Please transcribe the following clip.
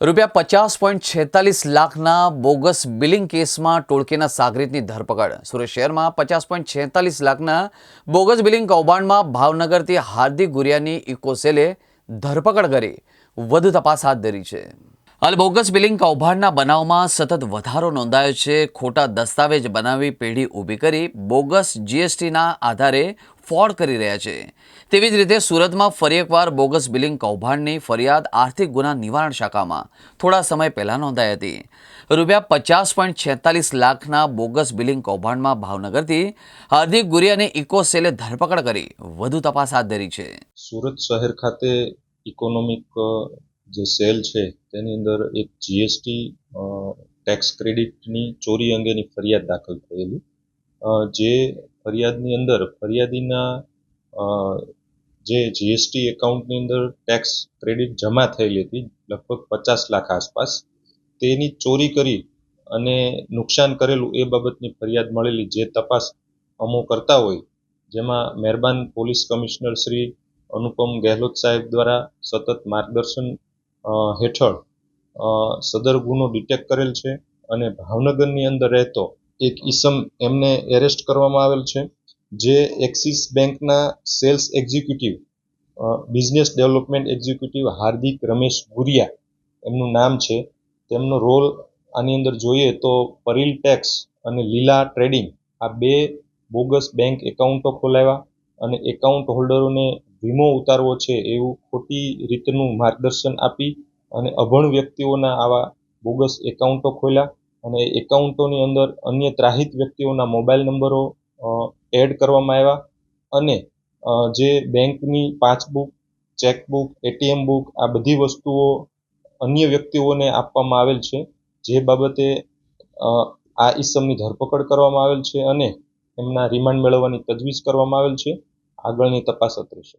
₹50.46 લાખના bogus billing કેસમાં ટોળકીના સાગરીતની ધરપકડ. સુરત શહેરમાં 50.46 લાખના બોગસ બિલિંગ કૌભાંડમાં ભાવનગરથી હાર્દિક ગુરિયાની ઇકોસેલે ધરપકડ કરી વધુ તપાસ હાથ ધરી છે. હાલ બોગસ બિલિંગ કૌભાંડના બનાવમાં સતત વધારો નોંધાયો છે. ખોટા દસ્તાવેજ બનાવી પેઢી ઊભી કરી બોગસ જીએસટીના આધારે ફ્રોડ કરી રહ્યા છે. તેવી જ રીતે સુરતમાં ફરી એકવાર બોગસ બિલિંગ કૌભાંડની ફરિયાદ આર્થિક ગુના નિવારણ શાખામાં થોડા સમય પહેલા નોંધાઈ હતી. ₹50.46 લાખના બોગસ બિલિંગ કૌભાંડમાં ભાવનગરથી હાર્દિક ગુરિયાની ઇકોસેલે ધરપકડ કરી વધુ તપાસ હાથ ધરી છે. સુરત શહેર ખાતે ઇકોનોમિક જે સેલ છે તેની અંદર એક જીએસટી ટેક્સ ક્રેડિટની ચોરી અંગેની ફરિયાદ દાખલ થયેલી. જે ફરિયાદની અંદર ફરિયાદીના જે જીએસટી એકાઉન્ટની અંદર ટેક્સ ક્રેડિટ જમા થયેલી હતી લગભગ 50 લાખ આસપાસ, તેની ચોરી કરી અને નુકસાન કરેલું એ બાબતની ફરિયાદ મળેલી, જે તપાસ અમો કરતા હોય, જેમાં મહેરબાન પોલીસ કમિશનર શ્રી અનુપમ ગેહલોત સાહેબ દ્વારા સતત માર્ગદર્શન હેઠળ સદર ગુનો ડિટેક્ટ કરેલ છે અને ભાવનગરની અંદર રહેતો એક ઈસમ એમને એરેસ્ટ કરવામાં આવેલ છે, જે એક્સિસ બેંકના sales executive, business development executive Hardik Ramesh Guria એમનું નામ છે. તેમનો રોલ આની અંદર જોઈએ તો પરિલ ટેક્સ અને લીલા ટ્રેડિંગ આ બે બોગસ બેંક એકાઉન્ટો ખોલાવ્યા અને એકાઉન્ટ હોલ્ડરોને વીમો ઉતારવો છે એવું ખોટી રીતનું માર્ગદર્શન આપી અને અભણ વ્યક્તિઓના આવા બોગસ એકાઉન્ટો ખોલ્યા અને એકાઉન્ટોની અંદર અન્ય ત્રાહિત વ્યક્તિઓના મોબાઈલ નંબરો એડ કરવામાં આવ્યા અને જે બેંકની પાસબુક, ચેકબુક, એટીએમ બુક આ બધી વસ્તુઓ અન્ય વ્યક્તિઓને આપવામાં આવેલ છે, જે બાબતે આ ઈસમની ધરપકડ કરવામાં આવેલ છે અને એમના રિમાન્ડ મેળવવાની તજવીજ કરવામાં આવેલ છે. આગળની તપાસ રહેશે.